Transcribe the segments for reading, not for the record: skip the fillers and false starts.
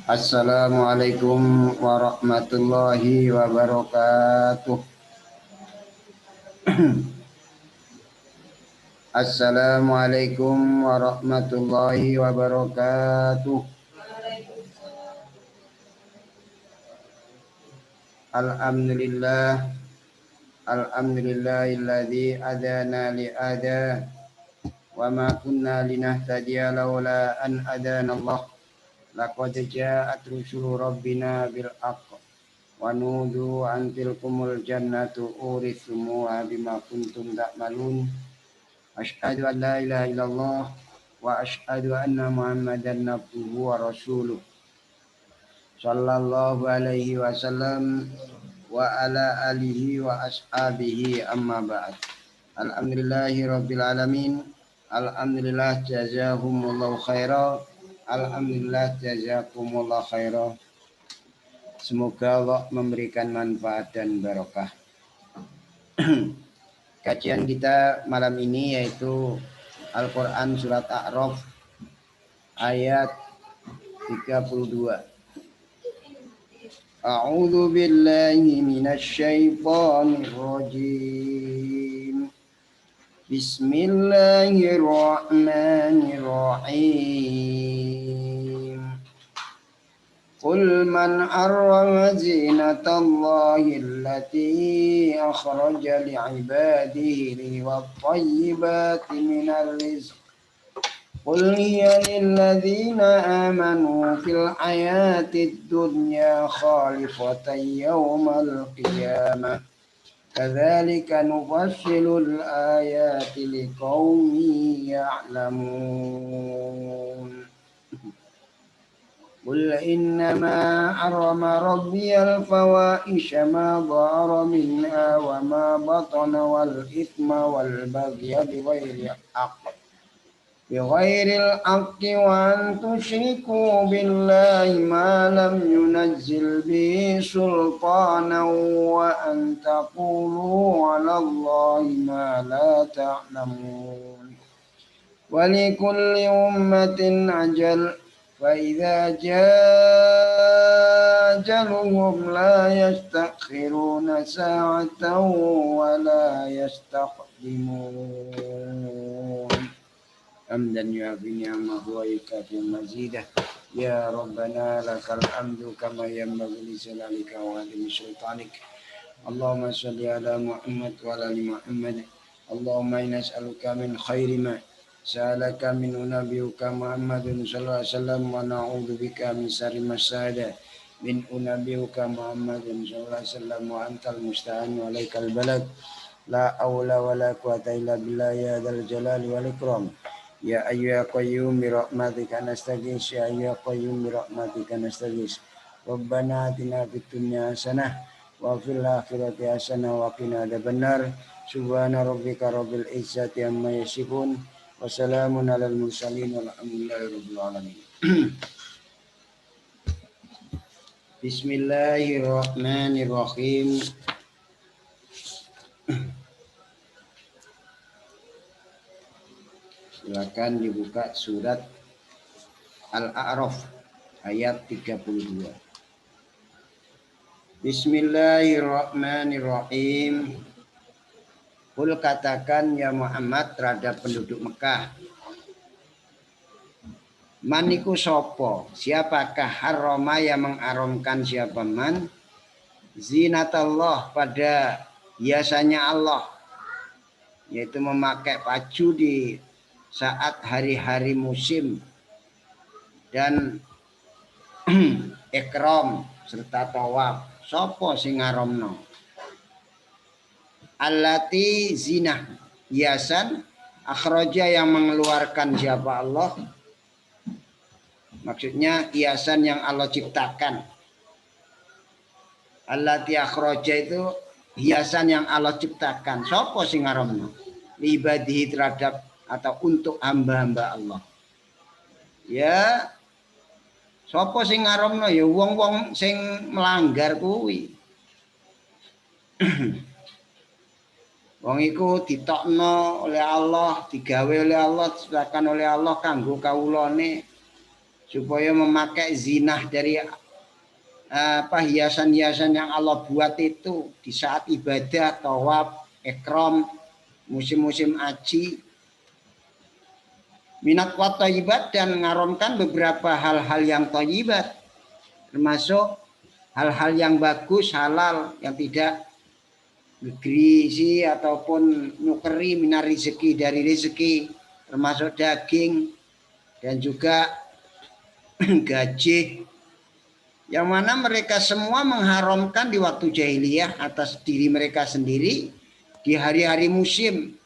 Assalamualaikum warahmatullahi wabarakatuh. Assalamualaikum warahmatullahi wabarakatuh. Alhamdulillah. Alhamdulillahilladzi adana li'ada wa ma kunna linahtadiya laula an adana Allah. Laqad ja'at rusulu rabbina bil haqq wa nudu an tilkumul jannatu urithumuha bima kuntum ta'malun. Asyhadu an la ilaha illallah wa asyhadu anna Muhammadan abduhu wa rasuluh. Sallallahu alaihi wasallam wa ala alihi wa ashabihi amma ba'd. Alhamdulillahi rabbil alamin. Alhamdulillah jazahumullahu khaira. Alhamdulillah jazakumullahu khaira. Semoga Allah memberikan manfaat dan barokah. Kajian kita malam ini yaitu Al-Quran Surat A'raf ayat 32. A'udzu billahi minasy syaithanir rajim. Bismillahirrahmanirrahim. Qul man harrama zinatallahi allati akhraja li'ibadihi wat-thayyibati minar rizq. Qul hiya lilladzina amanu fil hayatid dunya khalifatan yawmal qiyamah. Kadzalika nufassilul ayati liqaumin ya'lamun. Qul innama harrama rabbiyal fawahisha ma dhahara minha wa ma batana wal ithma wal baghya bighairil haqqi wa an tusyriku billahi ma lam yunazzil bihi sultanan wa an taqulu 'ala Allahi ma la ta'lamun. Wa likulli ummatin ajal fa idza jaa ajaluhum la yastakhiruna sa'atan wa la yastaqdimun. Hamdan yu'afi ni'amahu wa yukafi mazidah. Ya Rabbana lakal hamdu kama yanbaghi li jalalika wa azimi sultanik. Allahumma salli ala Muhammad wa ala ali Muhammad. Allahumma inna nas'aluka min khairi ma sa'alaka min nabiyuka Muhammadun sallallahu alaihi wasallam wa na'udzu bika min syarri ma sa'ada min nabiyuka Muhammadun sallallahu alaihi wasallam wa antal musta'an wa alaikal balad. La haula wa la quwwata illa billah ya dzal jalali wal ikram. Ya ayyuha qayyum bi rahmatika nastaghits ya ayyuha qayyum bi rahmatika nastaghits. Rabbana atina fid dunya hasanah wa fil akhirati hasanah wa qina adzabannar. Subhana rabbika rabbil izzati amma yasifun wa salamun alal mursalin walhamdulillahi rabbil alamin. Bismillahirrahmanirrahim. Silakan dibuka surat Al-A'raf ayat 32. Bismillahirrahmanirrahim. Qul katakan ya Muhammad terhadap penduduk Mekah. Maniku sopo? Siapakah harrama yang mengharamkan siapa man? Zinatallah pada hiasannya Allah. Yaitu memakai baju di saat hari-hari musim dan ikram serta tawaf. Sopo sing ngaramno? Allati zinah hiasan akhraja yang mengeluarkan siapa Allah. Maksudnya hiasan yang Allah ciptakan. Allati akhraja itu hiasan yang Allah ciptakan. Sopo sing ngaramno? Ibadihi terhadap atau untuk hamba-hamba Allah. Ya, sapa sing ngaramno ya wong-wong sing melanggar kuwi. Wong iku ditokno oleh Allah, digawe oleh Allah, diciptakan oleh Allah kanggo kawulane supaya memakai zinah dari hiasan-hiasan yang Allah buat itu di saat ibadah, tawaf, ikram, musim-musim haji. Minat wa thayyibat dan ngaramkan beberapa hal-hal yang thayyibat, termasuk hal-hal yang bagus, halal, yang tidak bergizi ataupun nyukeri minar rezeki dari rezeki, termasuk daging dan juga gaji, yang mana mereka semua mengharamkan di waktu jahiliyah atas diri mereka sendiri di hari-hari musim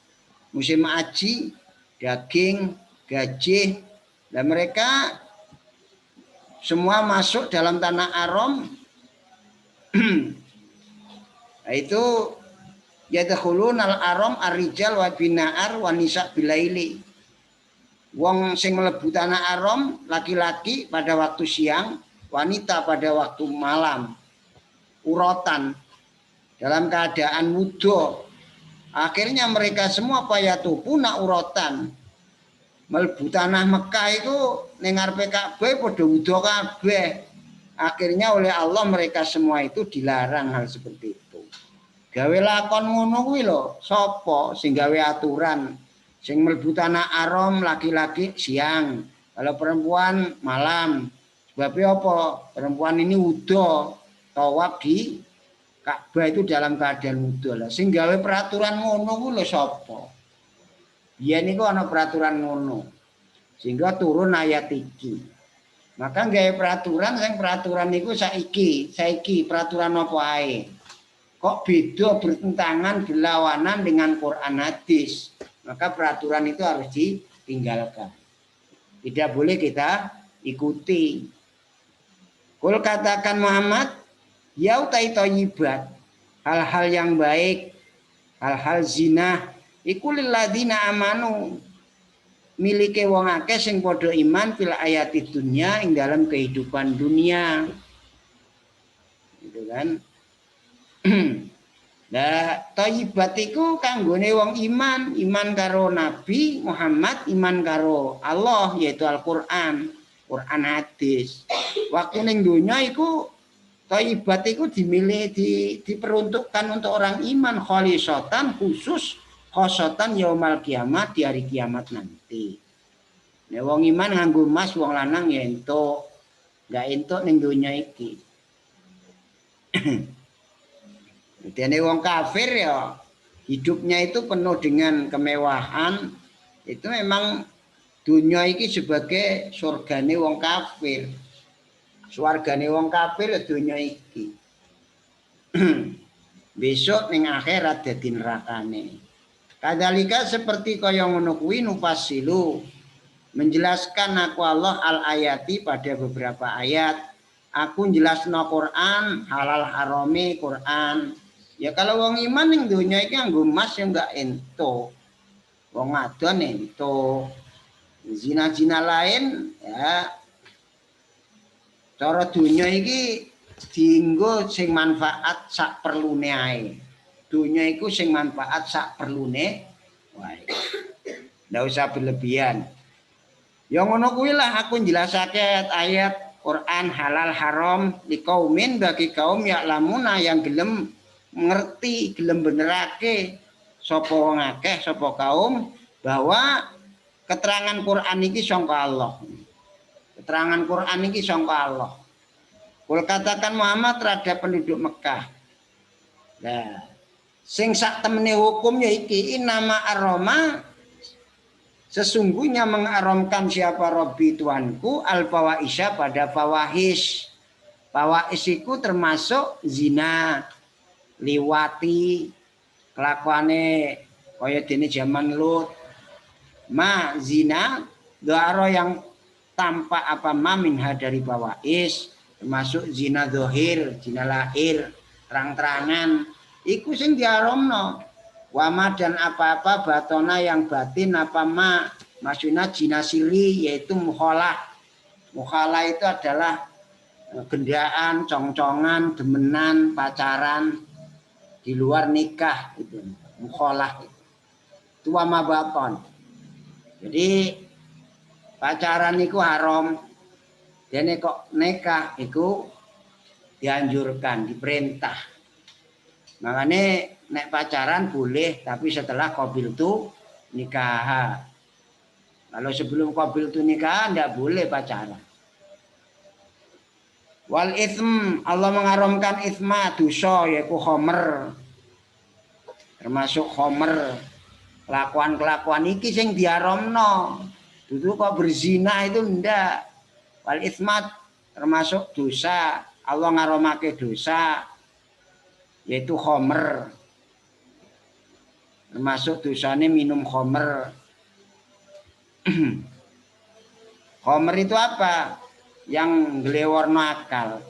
haji, daging, gaji, dan mereka semua masuk dalam tanah haram. Itu yadkhulun al-aram ar-rijal wa bina'ar wa nisa bilaili. Wong sing mlebu tanah haram laki-laki pada waktu siang, wanita pada waktu malam. Urotan dalam keadaan wudu. Akhirnya mereka semua payatupuna urotan. Mlebu tanah Mekah itu ning ngarepe Ka'bah padha wudu kabeh. Akhirnya oleh Allah mereka semua itu dilarang hal seperti itu. Gawe lakon ngono kuwi lho, sapa sing gawe aturan? Sing mlebu tanah haram laki-laki siang, kalau perempuan malam. Sebabnya apa? Perempuan ini wudu, tawaf di Ka'bah itu dalam keadaan wudu lah. Sing gawe peraturan ngono kuwi lho sapa? Biyen niku ana peraturan ngono. Sehingga turun ayat iki. Maka gawe peraturan sing peraturan niku saiki peraturan apa ae. Kok beda bertentangan berlawanan dengan Quran hadis, maka peraturan itu harus ditinggalkan, tidak boleh kita ikuti. Kul katakan Muhammad, ya utai thayyibat, hal-hal yang baik, hal-hal zina iku lil ladzina amanu, milike wong akeh sing padha iman fil ayati dunya, ing dalam kehidupan dunia, gitu kan. Nah, thayyibat iku kanggone wong iman karo Nabi Muhammad, iman karo Allah yaitu Al-Qur'an, Quran hadis. Waktu ning donya iku thayyibat iku diperuntukkan untuk orang iman, khalisatan khusus, khosatan yaumal kiamat, di hari kiamat nanti. Nek wong iman nganggo emas, wong lanang ya entuk, enggak entuk ning donya iki. Dene wong kafir ya hidupnya itu penuh dengan kemewahan. Itu memang dunia iki sebagai surgane wong kafir. Swargane wong kafir ya dunia iki. Besok ning akhirat dadi nerakane. Kadalika seperti kaya ngono kuwi nufasilu, menjelaskan aku Allah al-ayati pada beberapa ayat. Aku jelasno Quran, halal harame Quran. Ya kalau wong iman ning donya iki nganggo emas ya enggak entuk. Wong adon entuk. Zina-zina lain ya cara donya iki dienggo sing manfaat sak perlune ae. Donya iku sing manfaat sak perlune wae. Ndak usah berlebihan. Ya ngono kuwi lah aku jelasake ayat Quran halal haram liqaumin, bagi kaum ya'lamuna yang gelem ngerti, gelem benerake, sapa wong akeh, sapa kaum, bahwa keterangan Quran iki sangka Allah. Keterangan Quran iki sangka Allah. Kul katakan Muhammad terhadap penduduk Mekah. Nah, sing sak temene hukum ya iki nama aroma, sesungguhnya mengharamkan siapa Rabbi Tuanku al-fawahisya pada fawahish. Fawahish itu termasuk zina, liwati, kelakuane kaya dene zaman Lut. Ma zina doaro yang tampak apa minha dari fawahish, termasuk zina zahir, zina lahir, terang-terangan, iku sing diharamno. Wama dan apa-apa batona yang batin apa maksudnya zina siri, yaitu mukhalah. Mukhalah itu adalah gendaan, congcongan, demenan, pacaran di luar nikah itu. mukhalah tua mabaton. Jadi pacaran itu haram. Dene kok nikah itu dianjurkan, diperintah. Makanya nek pacaran boleh, tapi setelah qabil tu nikah. Kalau sebelum qabil tu nikah enggak boleh pacaran. Wal ism, Allah mengharamkan isma dosa yaitu khomer. Termasuk khomer. Kelakuan-kelakuan iki sing diharamno. Dudu kok berzina itu ndak. Wal ismat termasuk dosa. Allah ngaramake dosa yaitu khomer. Termasuk dosanya minum khomer. Khomer itu apa? Yang ngelewarno akal.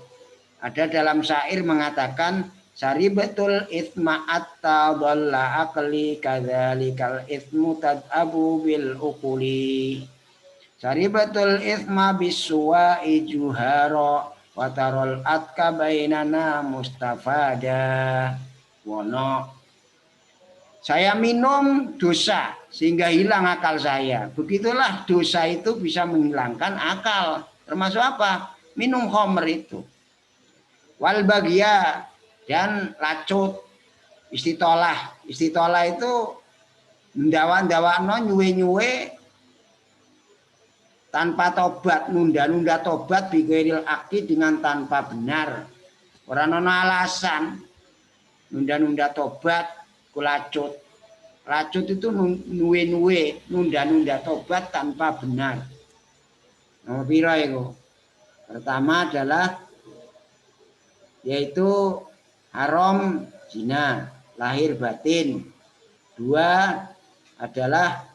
Ada dalam syair mengatakan Syaribatul ithma atta dhalla aqli kadzalikal ithmu tad'abu bil uquli. Syaribatul ithma bisuwa'i juhara wa tarol atka bainana mustafada. Wono. Saya minum dosa sehingga hilang akal saya. Begitulah dosa itu bisa menghilangkan akal. Termasuk apa? Minum khamr itu. Wal bagia dan lacut, istitolah. Istitolah itu mendawan-dawakno nyuwe-nyuwe tanpa tobat, nunda-nunda tobat bighairil akid dengan tanpa benar. Ora ono alasan. Nunda-nunda tobat ku lacut. Lacut itu nuwe-nuwe, nunda-nunda tobat tanpa benar. Nomor piro iku? Pertama adalah yaitu haram zina, lahir batin. Dua adalah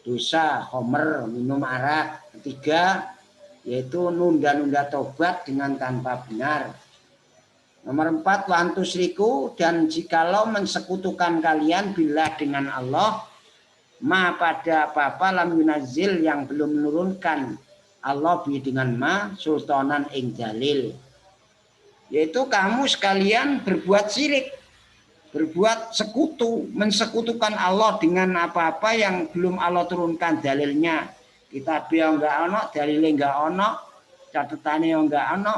dosa khomer, minum arak. Ketiga yaitu nunda-nunda tobat dengan tanpa benar. Nomor 4 wa antusriku, dan jikalau mensekutukan kalian bila dengan Allah ma pada apa-apa lam yunazil yang belum menurunkan Allah bi dengan ma sultanan ing dalil. Yaitu kamu sekalian berbuat syirik, berbuat sekutu, mensekutukan Allah dengan apa-apa yang belum Allah turunkan dalilnya. Kitabnya enggak ono, dalilnya enggak ono, catatannya enggak ono.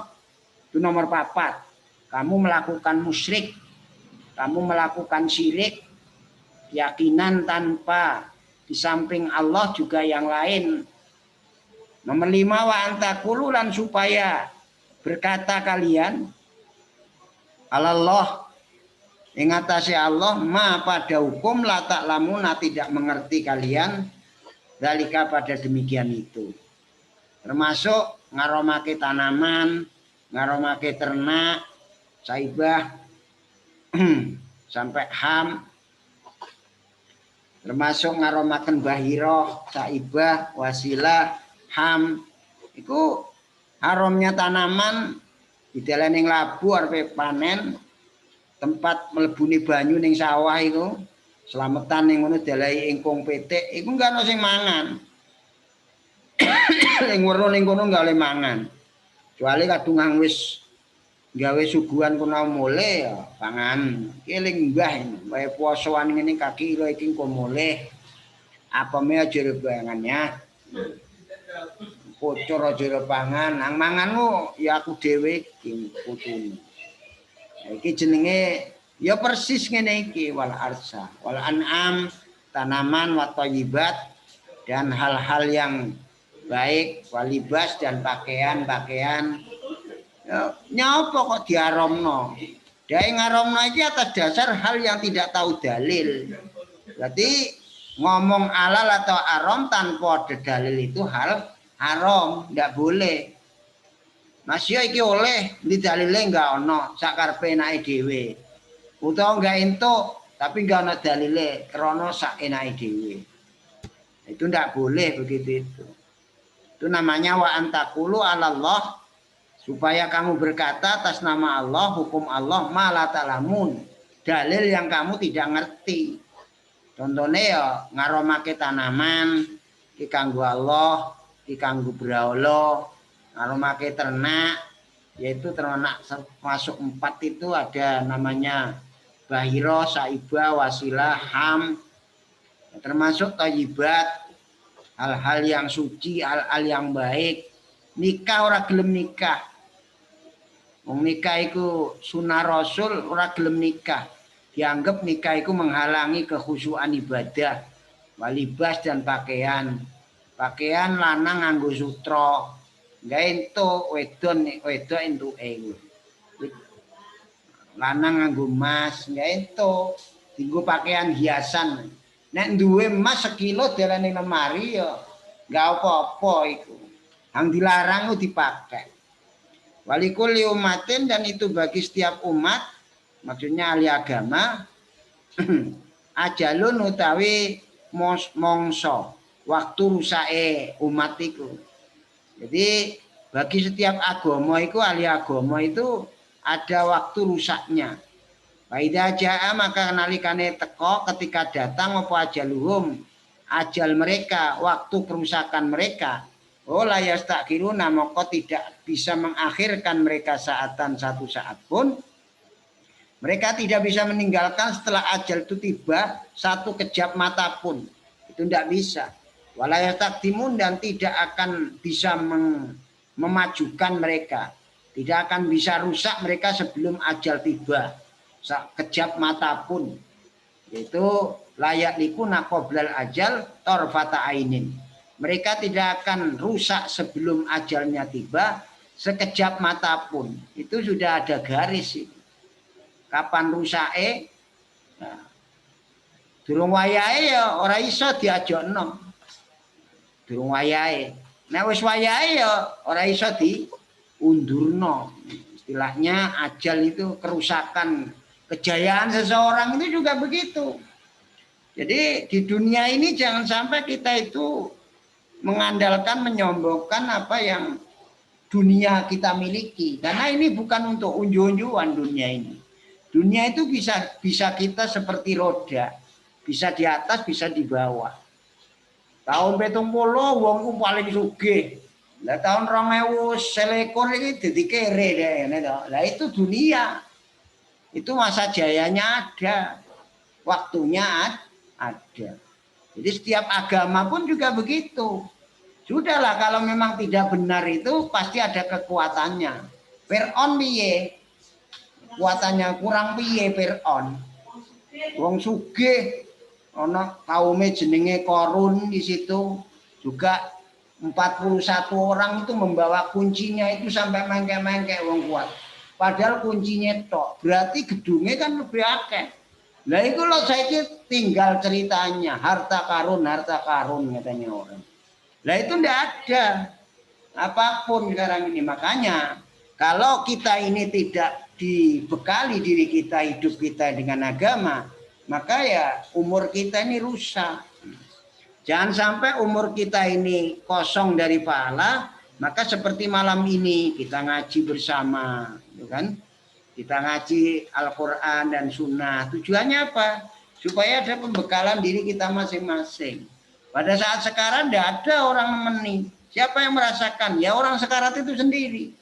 Itu nomor 4. Kamu melakukan musyrik, kamu melakukan syirik, keyakinan tanpa di samping Allah juga yang lain. Nomor 5 wa antakulu, dan supaya berkata kalian Allah ingatasi Allah ma pada hukum la ta'lamuna tidak mengerti kalian dalika pada demikian itu. Termasuk ngaromake tanaman, ngaromake ternak, saibah sampai ham, termasuk ngaromaken bahiroh, saibah, wasilah, ham. Iku haramnya tanaman di dalam yang labu arep panen, tempat melebuni banyu ning sawah iku, selametan ning ngono dalai ingkung petik, iku enggak ono sing mangan. Ning werna ning kono enggak oleh mangan. Kecuali kadung wis gawe suguhan kono mulih ya pangan. Iki ling mbah wae posoan ngene kaki kilo iki kok mulih. Apa me aja rebangannya. Kocor aja repangan, nang manganmu ya aku dhewe iki putune. Iki jenenge ya persis ngene iki wal arsa, wal an'am, tanaman wa thayyibat, dan hal-hal yang baik, walibas dan pakaian-pakaian. Ya, nyapa kok diharamno? Dae ngaramno iki atas dasar hal yang tidak tahu dalil. Berarti ngomong halal atau haram tanpa ada dalil itu hal haram, ndak boleh. Masya iki oleh di dalile enggak ono, sak karepe enake dhewe. Utawa enggak entuk tapi enggak ono dalile, krana sak enake dhewe. Itu ndak boleh begitu itu. Itu namanya wa antakulu 'alallah, supaya kamu berkata atas nama Allah, hukum Allah ma la ta'lamun, dalil yang kamu tidak ngerti. Contohnya ya ngaromake tanaman iki kanggo Allah, kanggo brahala, ngaromake ternak, yaitu ternak masuk 4 itu ada namanya bahiro, saibah, wasilah, ham, termasuk thayyibat, hal-hal yang suci, hal-hal yang baik. Nikah ora gelem nikah. Wong nikah iku sunah Rasul, ora gelem nikah. Dianggap nikah iku menghalangi kekhusyuan ibadah. Walibas dan pakaian. Pakaian lanang nganggo sutra. Gawe entuk wedok entuke. Lanang nganggo emas, gawe entuk. Dienggo pakaian hiasan. Nek duwe emas sekilo diarani lemari ya enggak apa-apa iku. Yang dilarang itu dipakai. Walikuli umatin, dan itu bagi setiap umat, maksudnya ahli agama, ajalun utawi mongso, waktu rusake umat itu. Jadi bagi setiap agama itu, ahli agama itu ada waktu rusaknya. Faida jaa, maka nalikane teko, ketika datang apa ajaluhum, ajal mereka, waktu kerusakan mereka. Oh la yastakiruna, maka tidak bisa mengakhirkan mereka saatan satu saat pun. Mereka tidak bisa meninggalkan setelah ajal itu tiba satu kejap mata pun. Itu tidak bisa. Wala yastaktimun, dan tidak akan bisa memajukan mereka. Tidak akan bisa rusak mereka sebelum ajal tiba. Kejap mata pun. Yaitu layak likuna qoblal ajal torfata ainin. Mereka tidak akan rusak sebelum ajalnya tiba sekejap mata pun. Itu sudah ada garis. Kapan rusake? Nah, durung wayahe ya ora iso diajakno. Durung wayahe. Nek wis wayahe ya ora iso diundurno. Istilahnya ajal itu kerusakan, kejayaan seseorang itu juga begitu. Jadi di dunia ini jangan sampai kita itu mengandalkan, menyombongkan apa yang dunia kita miliki. Karena ini bukan untuk unju-unjuan dunia ini. Dunia itu bisa kita seperti roda. Bisa di atas, bisa di bawah. Tahun 70 wong paling sugih. Lah tahun 2000 selekor ini jadi kere deh. Lah itu dunia. Itu masa jayanya ada. Waktunya ada. Jadi setiap agama pun juga begitu. Sudahlah, kalau memang tidak benar itu pasti ada kekuatannya. Fir'aun piye? Kekuatannya kurang piye Fir'aun? Wong sugih, ana kaume jenenge Korun di situ juga 41 orang itu membawa kuncinya itu sampai mengke-mengke wong kuat. Padahal kuncinya tok. Berarti gedungnya kan lebih akeh. Nah itu loh saya tinggal ceritanya harta karun katanya orang. Nah itu tidak ada apapun sekarang ini. Makanya kalau kita ini tidak dibekali diri kita, hidup kita dengan agama, maka ya umur kita ini rusak. Jangan sampai umur kita ini kosong dari pahala. Maka seperti malam ini kita ngaji bersama, gitu kan? Kita ngaji Al-Quran dan Sunnah. Tujuannya apa? Supaya ada pembekalan diri kita masing-masing. Pada saat sekarang tidak ada orang nemeni. Siapa yang merasakan? Ya orang sekarat itu sendiri.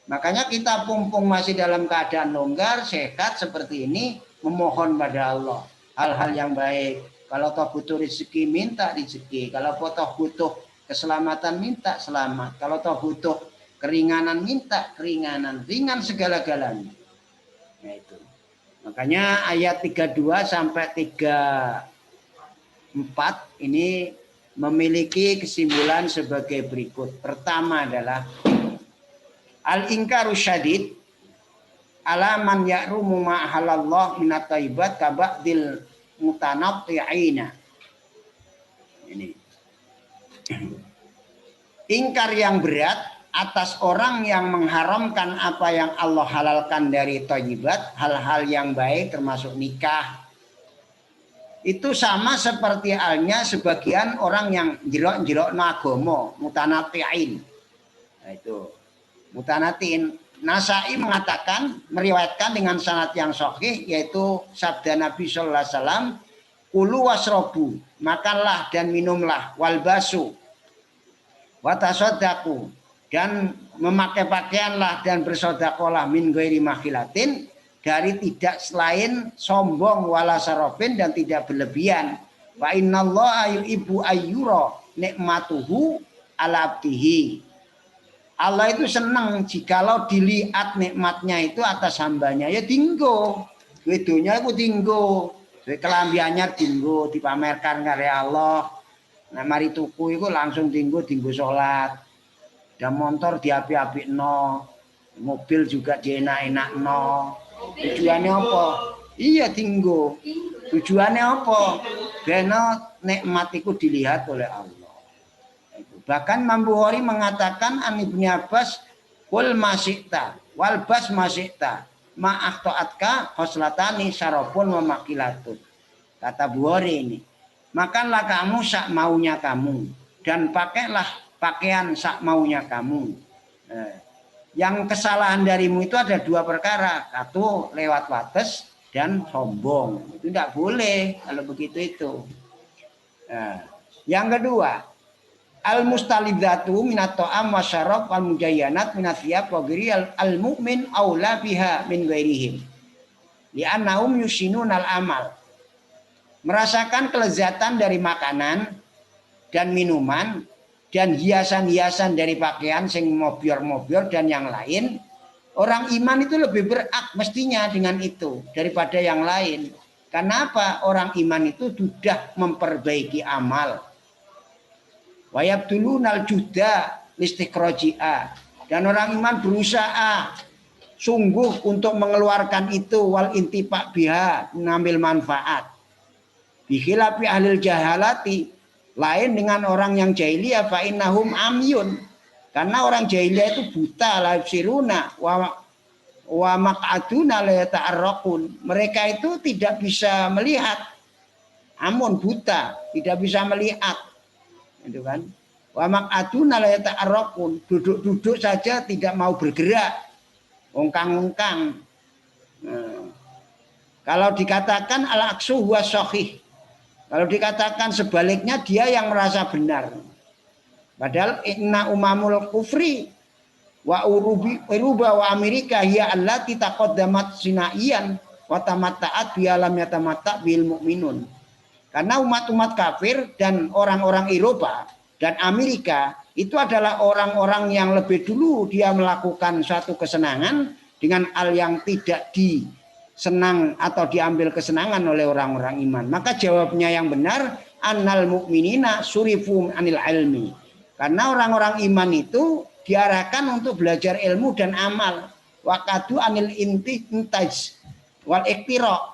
Makanya kita pumpung masih dalam keadaan longgar, sehat seperti ini, memohon pada Allah hal-hal yang baik. Kalau toh butuh rezeki, minta rezeki. Kalau toh butuh keselamatan, minta selamat. Kalau toh butuh keringanan, minta keringanan, ringan segala-galanya. Nah itu. Makanya ayat 32 sampai 34 ini memiliki kesimpulan sebagai berikut. Pertama adalah al-inkaru syadid ala man ya'rumu ma halallah minat thayyibat kaba'dil mutanatti'ina. Ini. Ingkar yang berat atas orang yang mengharamkan apa yang Allah halalkan dari thayyibat, hal-hal yang baik termasuk nikah. Itu sama seperti halnya sebagian orang yang jerok-jerok agama, mutanatti'in. Nah itu, mutanatiin. Nasai mengatakan, meriwayatkan dengan sanad yang sahih, yaitu sabda Nabi sallallahu alaihi wasallam, kulu wasrobu, makanlah dan minumlah, walbasu, watasodaku, dan memakai pakaianlah dan bersodakolah min ghairi makhilatin, dari tidak selain sombong wala sarofin dan tidak berlebihan. Wa innallaha yuhibbu ayyura nikmatuhu ala abdihi. Allah itu senang jikalau dilihat nikmatnya itu atas hambanya, ya tinggo. Wedonya itu tinggo. Kelambiannya tinggo dipamerkan karya Allah. Nah mari tuku itu langsung tinggo sholat. Dan motor diapi-api no. Mobil juga dienak-enak no. Tujuannya apa? Iya tinggo. Tujuannya apa? Karena nikmat itu dilihat oleh Allah. Bahkan Imam Bukhari mengatakan an Ibnu Abbas wal masyita wal bas masyita ma akhtaatka khoslatani syarafun wa makilatun. Kata Bukhari ini, makanlah kamu sak maunya kamu dan pakailah pakaian sak maunya kamu. Yang kesalahan darimu itu ada dua perkara, satu lewat batas dan sombong. Itu tidak boleh kalau begitu itu. Yang kedua, al-mustalidatu minat ta'am wa syarab wal mujayyanat minat thiyab wa giri al-mu'min aula biha min ghairihim li'annahum yusinunal amal. Merasakan kelezatan dari makanan dan minuman dan hiasan-hiasan dari pakaian sing mobior-mobior dan yang lain, orang iman itu lebih berat mestinya dengan itu daripada yang lain. Kenapa? Orang iman itu sudah memperbaiki amal. Wayabdulunal juda listiqroji'a, dan orang iman berusaha sungguh untuk mengeluarkan itu wal intipak biha, mengambil manfaat. Bikhilafi ahlil jahalati, lain dengan orang yang jahiliyah, fa innahum amyun, karena orang jahiliyah itu buta, la yubsiruna wa maq'aduna la yata'arraqun. Mereka itu tidak bisa melihat, amun buta, tidak bisa melihat. Itu kan, wa maq'aduna la yata'arraqun, duduk-duduk saja tidak mau bergerak, ongkang-ongkang. Kalau dikatakan al-aqsu huwa sahih, kalau dikatakan sebaliknya dia yang merasa benar. Padahal inna umamul kufri wa uruba wa Amerika hiya allati taqaddamat sinaiyan wa tamatta'at bi alam yatamatta bil mu'minun. Karena umat-umat kafir dan orang-orang Eropa dan Amerika itu adalah orang-orang yang lebih dulu dia melakukan suatu kesenangan dengan hal yang tidak disenang atau diambil kesenangan oleh orang-orang iman. Maka jawabnya yang benar, annal mu'minina surifu anil ilmi. Karena orang-orang iman itu diarahkan untuk belajar ilmu dan amal. Waqadu anil intaj wal iktira.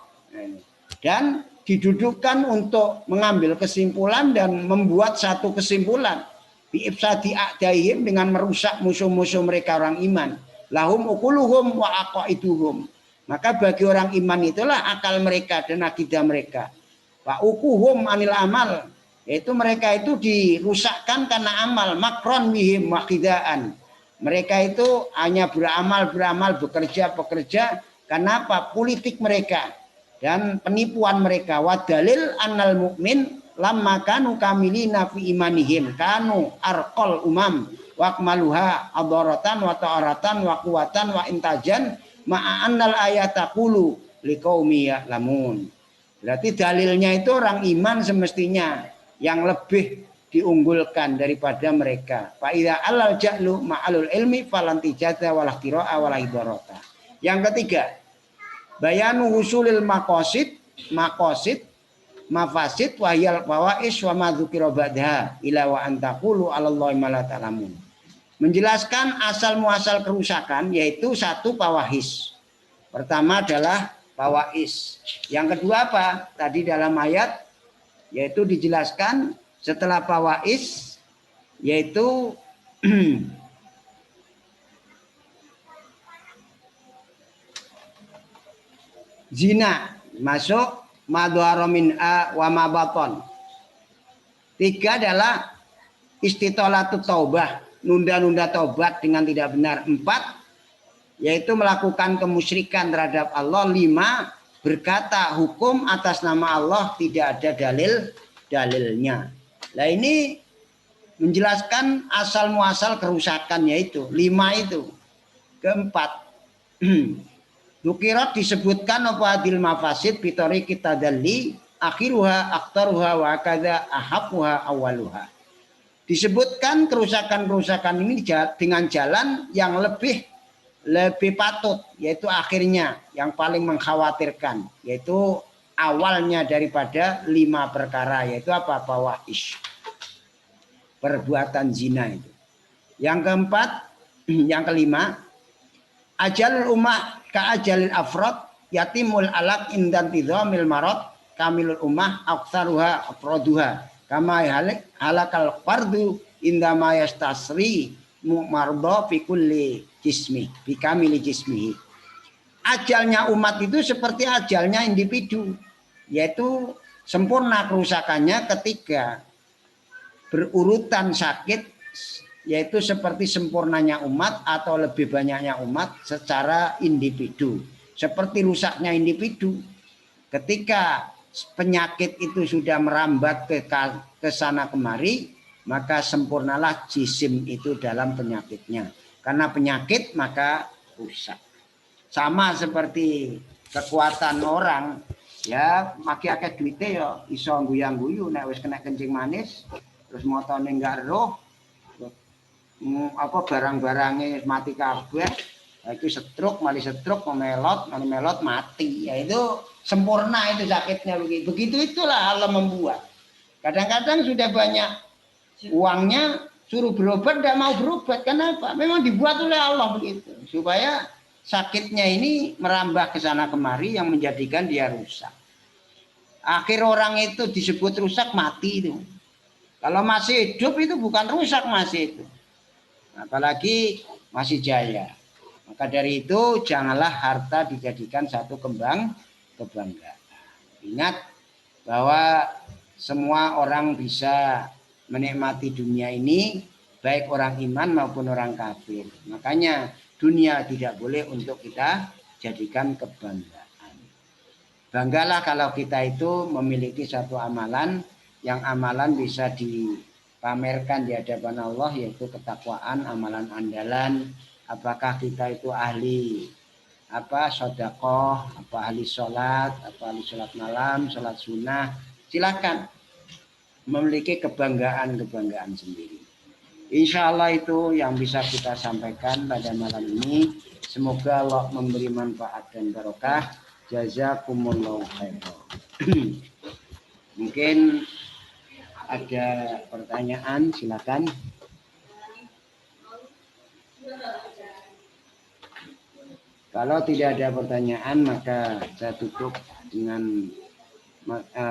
Dan didudukkan untuk mengambil kesimpulan dan membuat satu kesimpulan bi'ibsadi a'daihim, dengan merusak musuh-musuh mereka orang iman. Lahum ukuluhum wa aqaiduhum. Maka bagi orang iman itulah akal mereka dan akidah mereka. Wa ukuhum anil amal, yaitu mereka itu dirusakkan karena amal. Makron bihim waqidaan. Mereka itu hanya beramal, bekerja. Kenapa? Politik mereka dan penipuan mereka. Wadalil annal mukmin lamma kanu kamilina fi imanihim kanu arqal umam wa akmaluha adaratan wa ta'aratan wa quwatan wa intajan ma'a annal ayata qulu liqaumi ya'lamun. Berarti dalilnya itu orang iman semestinya yang lebih diunggulkan daripada mereka. Fa idza alal jahlu ma'alul ilmi falantijata wal qira'a wal idarata. Yang ketiga, bayanu husulil mafasid wahyal fawais wa madzukira ba'daha ila wa antaqulu 'alallahi ma la ta'lamun. Menjelaskan asal muasal kerusakan, yaitu satu fawahis. Pertama adalah fawais. Yang kedua apa? Tadi dalam ayat yaitu dijelaskan setelah fawais yaitu zina masuk madhara min a wa ma baton. Tiga adalah istitolatu taubah, nunda-nunda taubat dengan tidak benar. 4 yaitu melakukan kemusyrikan terhadap Allah. 5 berkata hukum atas nama Allah tidak ada dalilnya. Nah ini menjelaskan asal muasal kerusakannya itu 5 itu. Keempat Dukirat disebutkan apa adil mafasid bitori kita dali akhiruha aktaruha wa kada ahabuha awaluha. Disebutkan kerusakan-kerusakan ini dengan jalan yang lebih patut, yaitu akhirnya yang paling mengkhawatirkan, yaitu awalnya daripada 5 perkara, yaitu apa? Fawahish, perbuatan zina itu. Yang keempat, yang kelima, ajalul ummah ka ajalil afrod yatimul alaq indan tidhamil marad kamilul ummah aktsaruha afroduha kama halakal fardu indama yastasri mardo fi kulli jismi bi kamili jismihi. Ajalnya umat itu seperti ajalnya individu, yaitu sempurna kerusakannya ketika berurutan sakit, yaitu seperti sempurnanya umat atau lebih banyaknya umat secara individu. Seperti rusaknya individu. Ketika penyakit itu sudah merambat ke sana kemari, maka sempurnalah jisim itu dalam penyakitnya. Karena penyakit maka rusak. Sama seperti kekuatan orang, ya maki akeh duite ya iso guyang-guyu nek wis kena kencing manis, terus motone enggak roh, apa barang-barangnya mati kabeh, itu stroke, mali stroke, melot mati, ya itu sempurna itu sakitnya begitu itulah Allah membuat. Kadang-kadang sudah banyak uangnya, suruh berobat tidak mau berobat. Kenapa? Memang dibuat oleh Allah begitu supaya sakitnya ini merambah ke sana kemari yang menjadikan dia rusak. Akhir orang itu disebut rusak mati itu. Kalau masih hidup itu bukan rusak masih itu. Apalagi masih jaya. Maka dari itu janganlah harta dijadikan satu kebanggaan. Ingat bahwa semua orang bisa menikmati dunia ini, baik orang iman maupun orang kafir. Makanya dunia tidak boleh untuk kita jadikan kebanggaan. Banggalah kalau kita itu memiliki satu amalan, yang amalan bisa dipamerkan di hadapan Allah, yaitu ketakwaan, amalan andalan. Apakah kita itu ahli sedekah, ahli sholat, ahli sholat malam, sholat sunnah, silakan memiliki kebanggaan sendiri. Insya Allah itu yang bisa kita sampaikan pada malam ini. Semoga Allah memberi manfaat dan barokah. Jazakumullahu khairan. Mungkin ada pertanyaan, silakan. Kalau tidak ada pertanyaan, maka saya tutup dengan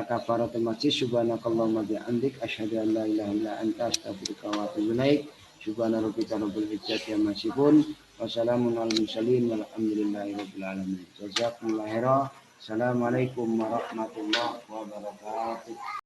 kafaratul majlis. Subhanakallahumma bihamdik asyhadu an la ilaha illa anta astaghfiruka wa atubu ilaik. Subhana rabbika rabbil izzati amma yasifun wa salamun alal mursalin walhamdulillahi rabbil alamin. Jazakumullahu khairan. Assalamualaikum warahmatullahi wabarakatuh.